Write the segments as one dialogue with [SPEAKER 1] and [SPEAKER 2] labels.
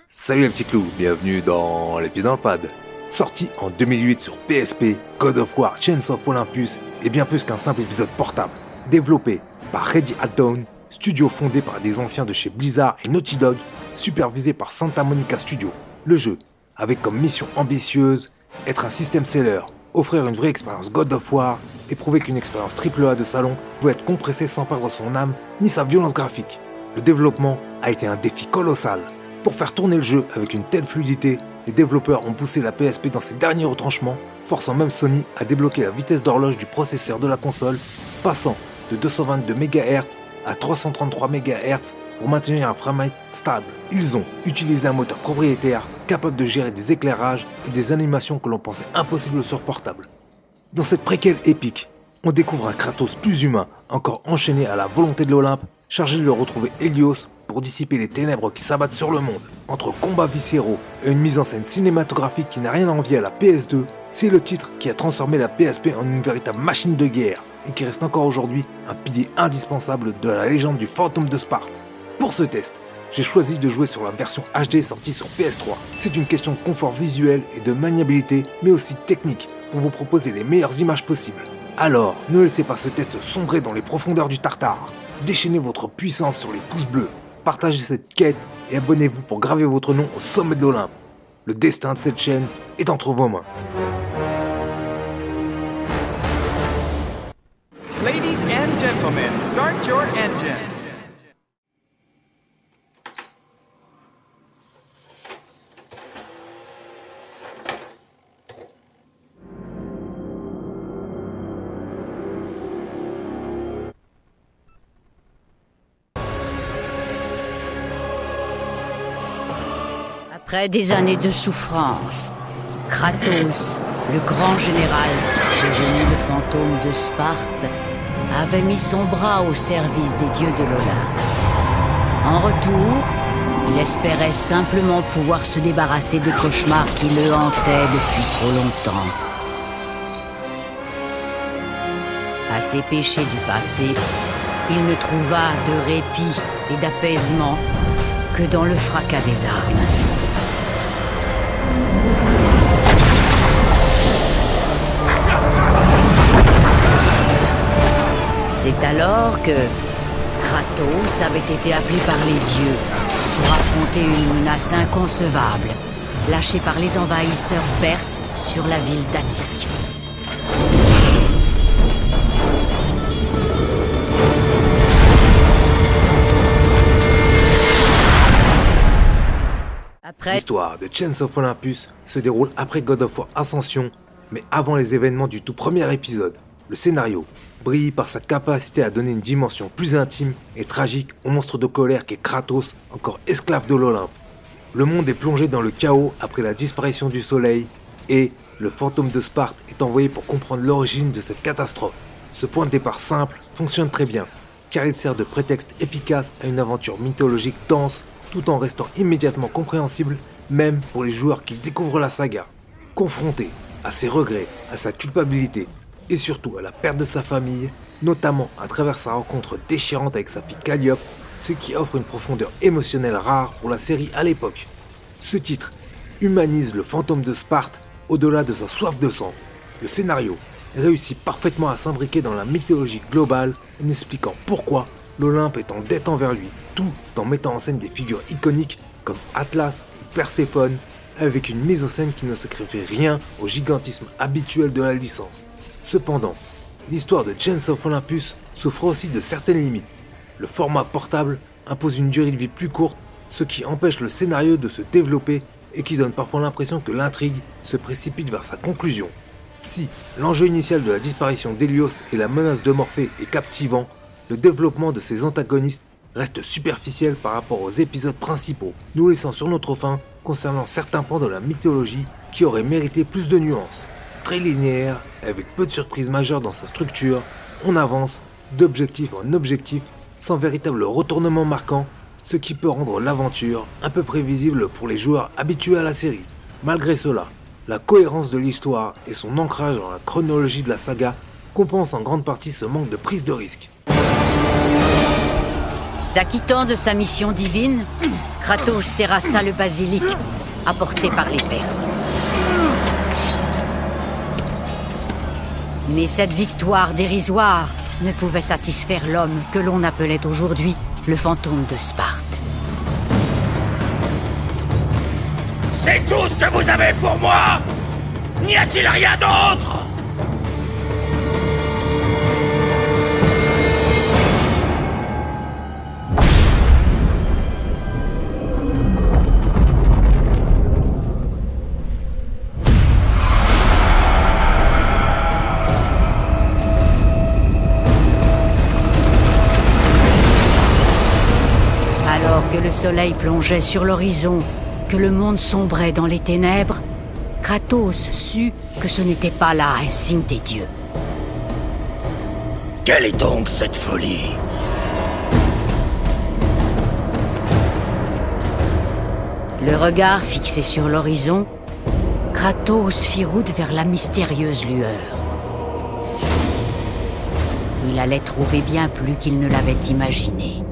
[SPEAKER 1] Salut les petits clous, bienvenue dans Les Pieds dans le Pad. Sorti en 2008 sur PSP, God of War Chains of Olympus est bien plus qu'un simple épisode portable. Développé par Ready at Dawn, studio fondé par des anciens de chez Blizzard et Naughty Dog, supervisé par Santa Monica Studio. Le jeu, avec comme mission ambitieuse, être un système seller, offrir une vraie expérience God of War et prouver qu'une expérience AAA de salon pouvait être compressée sans perdre son âme ni sa violence graphique. Le développement a été un défi colossal. Pour faire tourner le jeu avec une telle fluidité, les développeurs ont poussé la PSP dans ses derniers retranchements, forçant même Sony à débloquer la vitesse d'horloge du processeur de la console, passant de 222 MHz à 333 MHz pour maintenir un framerate stable. Ils ont utilisé un moteur propriétaire capable de gérer des éclairages et des animations que l'on pensait impossibles sur portable. Dans cette préquelle épique, on découvre un Kratos plus humain, encore enchaîné à la volonté de l'Olympe, chargé de retrouver Helios pour dissiper les ténèbres qui s'abattent sur le monde. Entre combats viscéraux et une mise en scène cinématographique qui n'a rien à envier à la PS2, c'est le titre qui a transformé la PSP en une véritable machine de guerre et qui reste encore aujourd'hui un pilier indispensable de la légende du fantôme de Sparte. Pour ce test, j'ai choisi de jouer sur la version HD sortie sur PS3. C'est une question de confort visuel et de maniabilité, mais aussi technique, pour vous proposer les meilleures images possibles. Alors, ne laissez pas ce test sombrer dans les profondeurs du Tartare. Déchaînez votre puissance sur les pouces bleus, partagez cette quête et abonnez-vous pour graver votre nom au sommet de l'Olympe. Le destin de cette chaîne est entre vos mains.
[SPEAKER 2] Ladies and gentlemen, start your engines.
[SPEAKER 3] Après des années de souffrance, Kratos, le grand général, devenu le fantôme de Sparte, avait mis son bras au service des dieux de l'Olympe. En retour, il espérait simplement pouvoir se débarrasser des cauchemars qui le hantaient depuis trop longtemps. À ses péchés du passé, il ne trouva de répit et d'apaisement que dans le fracas des armes. C'est alors que Kratos avait été appelé par les dieux pour affronter une menace inconcevable, lâchée par les envahisseurs perses sur la ville d'Attique.
[SPEAKER 1] L'histoire de Chains of Olympus se déroule après God of War Ascension, mais avant les événements du tout premier épisode. Le scénario brille par sa capacité à donner une dimension plus intime et tragique au monstre de colère qu'est Kratos, encore esclave de l'Olympe. Le monde est plongé dans le chaos après la disparition du soleil et le fantôme de Sparte est envoyé pour comprendre l'origine de cette catastrophe. Ce point de départ simple fonctionne très bien, car il sert de prétexte efficace à une aventure mythologique dense tout en restant immédiatement compréhensible même pour les joueurs qui découvrent la saga. Confronté à ses regrets, à sa culpabilité et surtout à la perte de sa famille, notamment à travers sa rencontre déchirante avec sa fille Calliope, ce qui offre une profondeur émotionnelle rare pour la série à l'époque. Ce titre humanise le fantôme de Sparte au-delà de sa soif de sang. Le scénario réussit parfaitement à s'imbriquer dans la mythologie globale en expliquant pourquoi l'Olympe est en dette envers lui, tout en mettant en scène des figures iconiques comme Atlas ou Perséphone, avec une mise en scène qui ne sacrifie rien au gigantisme habituel de la licence. Cependant, l'histoire de Chains of Olympus souffre aussi de certaines limites. Le format portable impose une durée de vie plus courte, ce qui empêche le scénario de se développer et qui donne parfois l'impression que l'intrigue se précipite vers sa conclusion. Si l'enjeu initial de la disparition d'Hélios et la menace de Morphée est captivant, le développement de ses antagonistes reste superficiel par rapport aux épisodes principaux, nous laissant sur notre faim concernant certains pans de la mythologie qui auraient mérité plus de nuances. Très linéaire, avec peu de surprises majeures dans sa structure, on avance d'objectif en objectif sans véritable retournement marquant, ce qui peut rendre l'aventure un peu prévisible pour les joueurs habitués à la série. Malgré cela, la cohérence de l'histoire et son ancrage dans la chronologie de la saga compensent en grande partie ce manque de prise de risque.
[SPEAKER 3] S'acquittant de sa mission divine, Kratos terrassa le basilic, apporté par les Perses. Mais cette victoire dérisoire ne pouvait satisfaire l'homme que l'on appelait aujourd'hui le fantôme de Sparte.
[SPEAKER 4] C'est tout ce que vous avez pour moi? N'y a-t-il rien d'autre?
[SPEAKER 3] Alors que le soleil plongeait sur l'horizon, que le monde sombrait dans les ténèbres, Kratos sut que ce n'était pas là un signe des dieux.
[SPEAKER 4] Quelle est donc cette folie?
[SPEAKER 3] Le regard fixé sur l'horizon, Kratos fit route vers la mystérieuse lueur. Il allait trouver bien plus qu'il ne l'avait imaginé.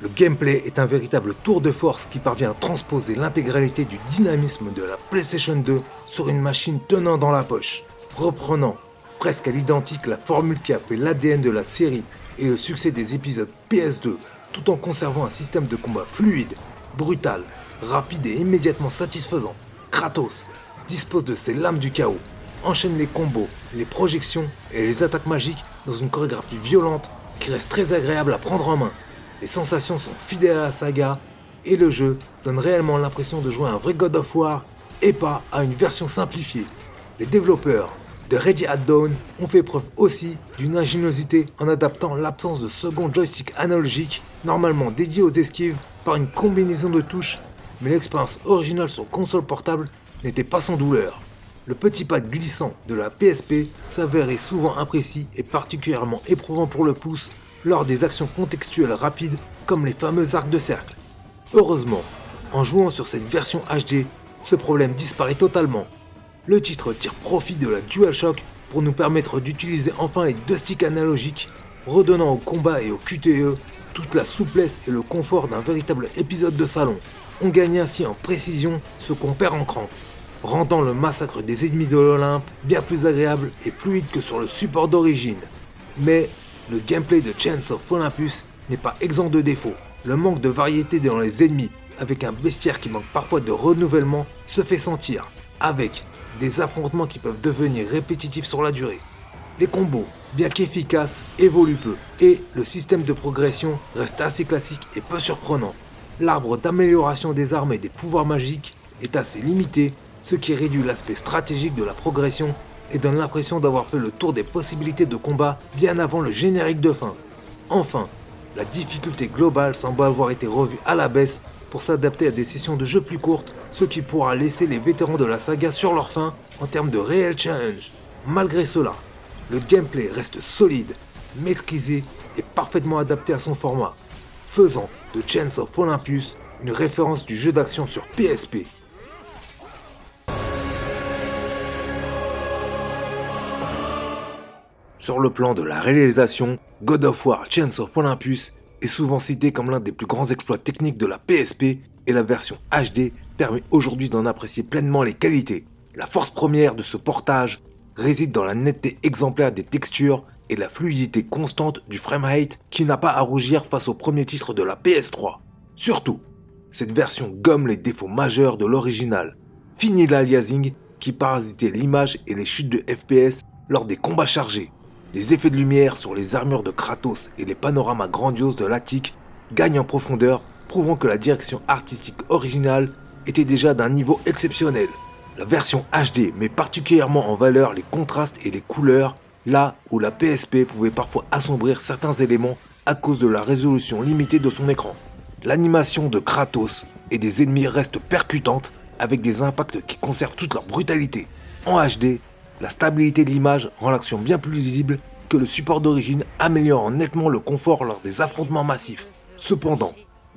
[SPEAKER 1] Le gameplay est un véritable tour de force qui parvient à transposer l'intégralité du dynamisme de la PlayStation 2 sur une machine tenant dans la poche, reprenant presque à l'identique la formule qui a fait l'ADN de la série et le succès des épisodes PS2, tout en conservant un système de combat fluide, brutal, rapide et immédiatement satisfaisant. Kratos dispose de ses lames du chaos, enchaîne les combos, les projections et les attaques magiques dans une chorégraphie violente qui reste très agréable à prendre en main. Les sensations sont fidèles à la saga et le jeu donne réellement l'impression de jouer à un vrai God of War et pas à une version simplifiée. Les développeurs de Ready at Dawn ont fait preuve aussi d'une ingéniosité en adaptant l'absence de second joystick analogique normalement dédié aux esquives par une combinaison de touches, mais l'expérience originale sur console portable n'était pas sans douleur. Le petit pad glissant de la PSP s'avérait souvent imprécis et particulièrement éprouvant pour le pouce lors des actions contextuelles rapides comme les fameux arcs de cercle. Heureusement, en jouant sur cette version HD, ce problème disparaît totalement. Le titre tire profit de la DualShock pour nous permettre d'utiliser enfin les deux sticks analogiques, redonnant au combat et au QTE toute la souplesse et le confort d'un véritable épisode de salon. On gagne ainsi en précision ce qu'on perd en cran, rendant le massacre des ennemis de l'Olympe bien plus agréable et fluide que sur le support d'origine. Mais le gameplay de Chains of Olympus n'est pas exempt de défauts. Le manque de variété dans les ennemis, avec un bestiaire qui manque parfois de renouvellement, se fait sentir, avec des affrontements qui peuvent devenir répétitifs sur la durée. Les combos, bien qu'efficaces, évoluent peu, et le système de progression reste assez classique et peu surprenant. L'arbre d'amélioration des armes et des pouvoirs magiques est assez limité, ce qui réduit l'aspect stratégique de la progression et donne l'impression d'avoir fait le tour des possibilités de combat bien avant le générique de fin. Enfin, la difficulté globale semble avoir été revue à la baisse pour s'adapter à des sessions de jeu plus courtes, ce qui pourra laisser les vétérans de la saga sur leur faim en termes de réel challenge. Malgré cela, le gameplay reste solide, maîtrisé et parfaitement adapté à son format, faisant de Chains of Olympus une référence du jeu d'action sur PSP. Sur le plan de la réalisation, God of War Chains of Olympus est souvent cité comme l'un des plus grands exploits techniques de la PSP et la version HD permet aujourd'hui d'en apprécier pleinement les qualités. La force première de ce portage réside dans la netteté exemplaire des textures et la fluidité constante du framerate qui n'a pas à rougir face au premier titre de la PS3. Surtout, cette version gomme les défauts majeurs de l'original. Fini l'aliasing qui parasitait l'image et les chutes de FPS lors des combats chargés. Les effets de lumière sur les armures de Kratos et les panoramas grandioses de l'Attique gagnent en profondeur, prouvant que la direction artistique originale était déjà d'un niveau exceptionnel. La version HD met particulièrement en valeur les contrastes et les couleurs, là où la PSP pouvait parfois assombrir certains éléments à cause de la résolution limitée de son écran. L'animation de Kratos et des ennemis reste percutante avec des impacts qui conservent toute leur brutalité. En HD, la stabilité de l'image rend l'action bien plus lisible que le support d'origine, améliorant nettement le confort lors des affrontements massifs. Cependant,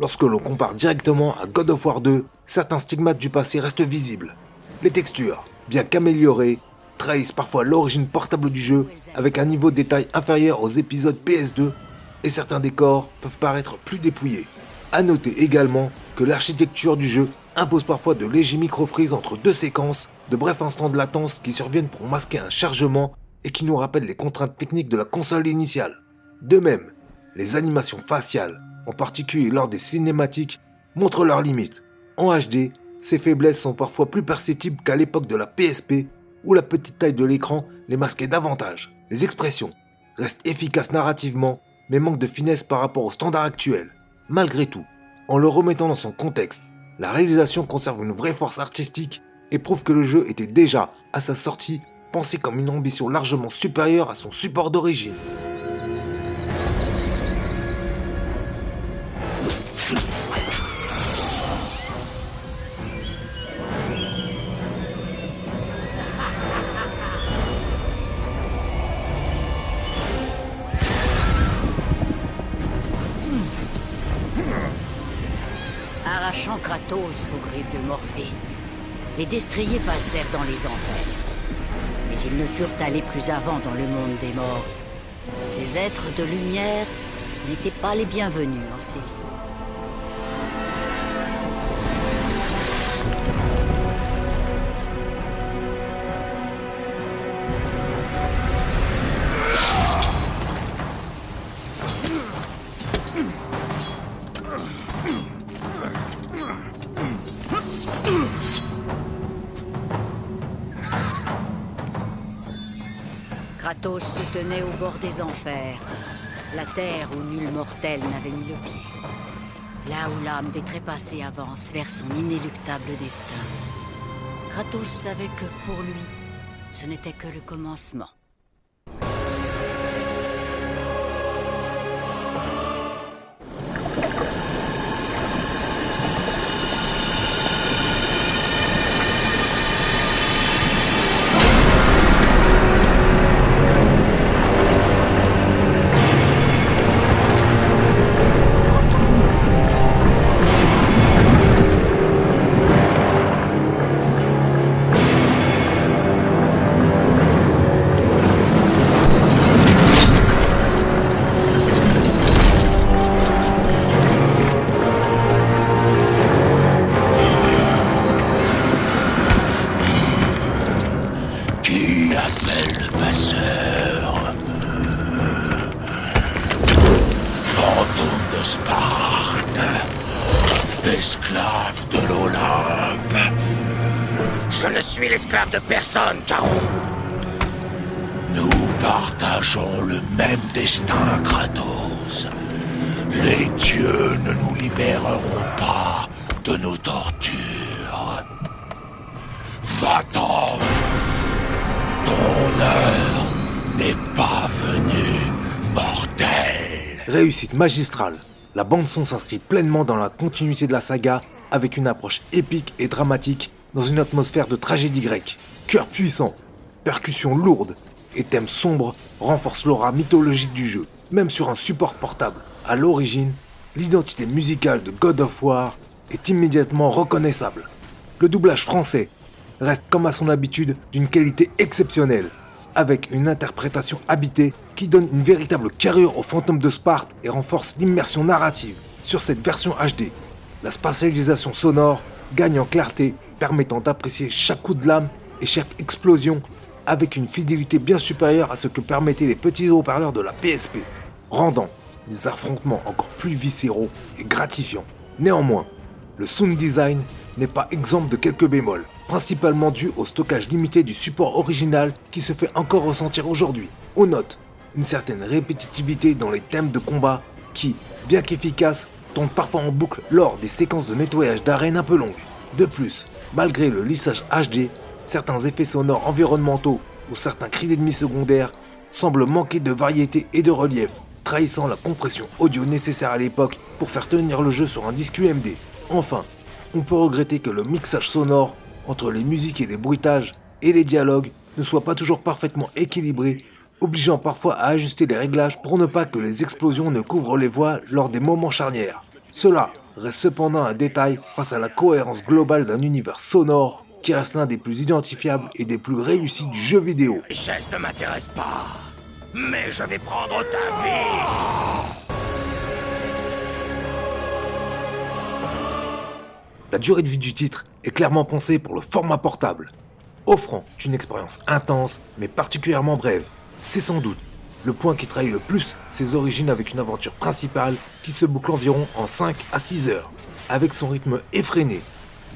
[SPEAKER 1] lorsque l'on compare directement à God of War 2, certains stigmates du passé restent visibles. Les textures, bien qu'améliorées, trahissent parfois l'origine portable du jeu avec un niveau de détail inférieur aux épisodes PS2 et certains décors peuvent paraître plus dépouillés. A noter également que l'architecture du jeu impose parfois de légers micro-freezes entre deux séquences, de brefs instants de latence qui surviennent pour masquer un chargement et qui nous rappellent les contraintes techniques de la console initiale. De même, les animations faciales, en particulier lors des cinématiques, montrent leurs limites. En HD, ces faiblesses sont parfois plus perceptibles qu'à l'époque de la PSP, où la petite taille de l'écran les masquait davantage. Les expressions restent efficaces narrativement, mais manquent de finesse par rapport aux standards actuels. Malgré tout, en le remettant dans son contexte, la réalisation conserve une vraie force artistique et prouve que le jeu était déjà, à sa sortie, pensé comme une ambition largement supérieure à son support d'origine.
[SPEAKER 3] Arrachant Kratos aux griffes de Morphée, les destriers passèrent dans les enfers. Mais ils ne purent aller plus avant dans le monde des morts. Ces êtres de lumière n'étaient pas les bienvenus en ces lieux. Kratos se tenait au bord des enfers, la terre où nul mortel n'avait mis le pied. Là où l'âme des trépassés avance vers son inéluctable destin. Kratos savait que pour lui, ce n'était que le commencement.
[SPEAKER 4] Esclave de l'Olympe. Je ne suis l'esclave de personne, Charon. Nous partageons le même destin, Kratos. Les dieux ne nous libéreront pas de nos tortures. Va-t'en. Ton heure n'est pas venue, mortel.
[SPEAKER 1] Réussite magistrale. La bande-son s'inscrit pleinement dans la continuité de la saga avec une approche épique et dramatique dans une atmosphère de tragédie grecque. Chœur puissant, percussions lourdes et thèmes sombres renforcent l'aura mythologique du jeu, même sur un support portable. À l'origine, l'identité musicale de God of War est immédiatement reconnaissable. Le doublage français reste comme à son habitude d'une qualité exceptionnelle, avec une interprétation habitée qui donne une véritable carrure au fantôme de Sparte et renforce l'immersion narrative. Sur cette version HD, la spatialisation sonore gagne en clarté, permettant d'apprécier chaque coup de lame et chaque explosion avec une fidélité bien supérieure à ce que permettaient les petits haut-parleurs de la PSP, rendant les affrontements encore plus viscéraux et gratifiants. Néanmoins, le sound design n'est pas exempt de quelques bémols, principalement dû au stockage limité du support original qui se fait encore ressentir aujourd'hui. On note une certaine répétitivité dans les thèmes de combat qui, bien qu'efficaces, tournent parfois en boucle lors des séquences de nettoyage d'arènes un peu longues. De plus, malgré le lissage HD, certains effets sonores environnementaux ou certains cris d'ennemis secondaires semblent manquer de variété et de relief, trahissant la compression audio nécessaire à l'époque pour faire tenir le jeu sur un disque UMD. Enfin, on peut regretter que le mixage sonore entre les musiques et les bruitages et les dialogues ne soit pas toujours parfaitement équilibré, obligeant parfois à ajuster les réglages pour ne pas que les explosions ne couvrent les voix lors des moments charnières. Cela reste cependant un détail face à la cohérence globale d'un univers sonore qui reste l'un des plus identifiables et des plus réussis du jeu vidéo.
[SPEAKER 4] La richesse ne m'intéresse pas, mais je vais prendre ta vie.
[SPEAKER 1] La durée de vie du titre est clairement pensée pour le format portable, offrant une expérience intense mais particulièrement brève. C'est sans doute le point qui trahit le plus ses origines avec une aventure principale qui se boucle environ en 5 à 6 heures. Avec son rythme effréné,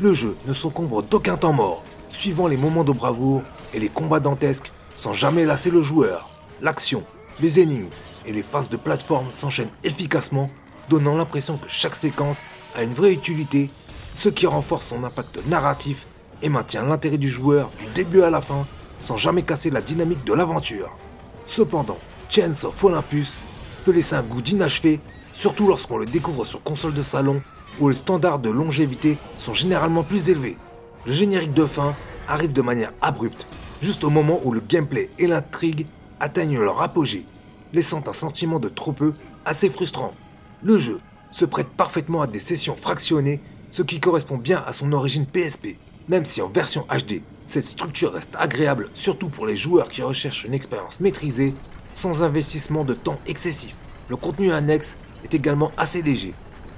[SPEAKER 1] le jeu ne s'encombre d'aucun temps mort, suivant les moments de bravoure et les combats dantesques sans jamais lasser le joueur. L'action, les énigmes et les phases de plateforme s'enchaînent efficacement, donnant l'impression que chaque séquence a une vraie utilité, ce qui renforce son impact narratif et maintient l'intérêt du joueur du début à la fin, sans jamais casser la dynamique de l'aventure. Cependant, Chains of Olympus peut laisser un goût d'inachevé, surtout lorsqu'on le découvre sur console de salon, où les standards de longévité sont généralement plus élevés. Le générique de fin arrive de manière abrupte, juste au moment où le gameplay et l'intrigue atteignent leur apogée, laissant un sentiment de trop peu assez frustrant. Le jeu se prête parfaitement à des sessions fractionnées, ce qui correspond bien à son origine PSP, même si en version HD, cette structure reste agréable surtout pour les joueurs qui recherchent une expérience maîtrisée, sans investissement de temps excessif. Le contenu annexe est également assez léger.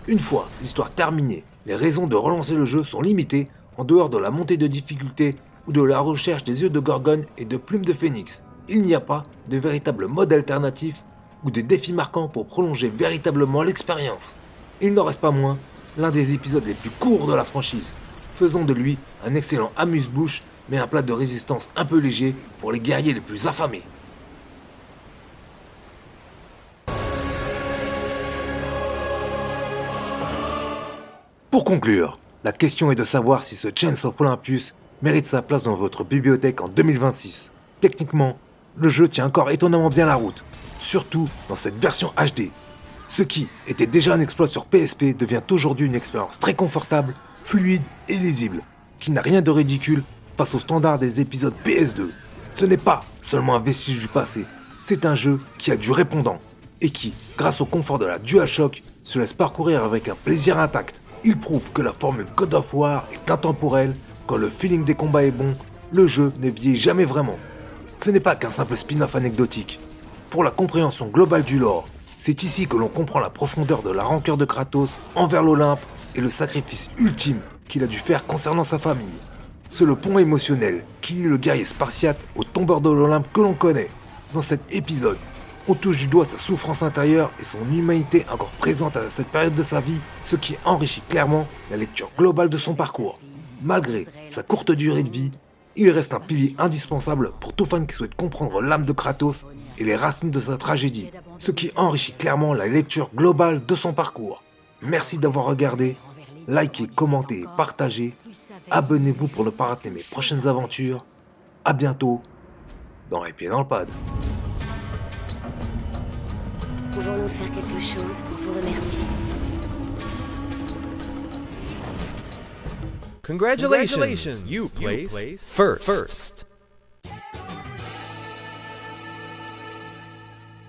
[SPEAKER 1] Une fois l'histoire terminée, les raisons de relancer le jeu sont limitées en dehors de la montée de difficulté ou de la recherche des yeux de Gorgone et de plumes de phénix. Il n'y a pas de véritable mode alternatif ou de défi marquant pour prolonger véritablement l'expérience. Il n'en reste pas moins l'un des épisodes les plus courts de la franchise, faisant de lui un excellent amuse-bouche mais un plat de résistance un peu léger pour les guerriers les plus affamés. Pour conclure, la question est de savoir si ce Chains of Olympus mérite sa place dans votre bibliothèque en 2026. Techniquement, le jeu tient encore étonnamment bien la route, surtout dans cette version HD. Ce qui était déjà un exploit sur PSP devient aujourd'hui une expérience très confortable, fluide et lisible, qui n'a rien de ridicule face aux standards des épisodes PS2. Ce n'est pas seulement un vestige du passé, c'est un jeu qui a du répondant, et qui, grâce au confort de la DualShock, se laisse parcourir avec un plaisir intact. Il prouve que la formule God of War est intemporelle, quand le feeling des combats est bon, le jeu ne vieillit jamais vraiment. Ce n'est pas qu'un simple spin-off anecdotique. Pour la compréhension globale du lore, c'est ici que l'on comprend la profondeur de la rancœur de Kratos envers l'Olympe et le sacrifice ultime qu'il a dû faire concernant sa famille. C'est le pont émotionnel qui lie le guerrier spartiate au tombeur de l'Olympe que l'on connaît. Dans cet épisode, on touche du doigt sa souffrance intérieure et son humanité encore présente à cette période de sa vie, ce qui enrichit clairement la lecture globale de son parcours. Malgré sa courte durée de vie, il reste un pilier indispensable pour tout fan qui souhaite comprendre l'âme de Kratos et les racines de sa tragédie, ce qui enrichit clairement la lecture globale de son parcours. Merci d'avoir regardé, likez, commentez et partagez, abonnez-vous pour ne pas rater mes prochaines aventures. À bientôt dans Les Pieds dans le Pad.
[SPEAKER 5] Pouvons-nous faire quelque chose pour vous remercier?
[SPEAKER 6] Congratulations, you place first.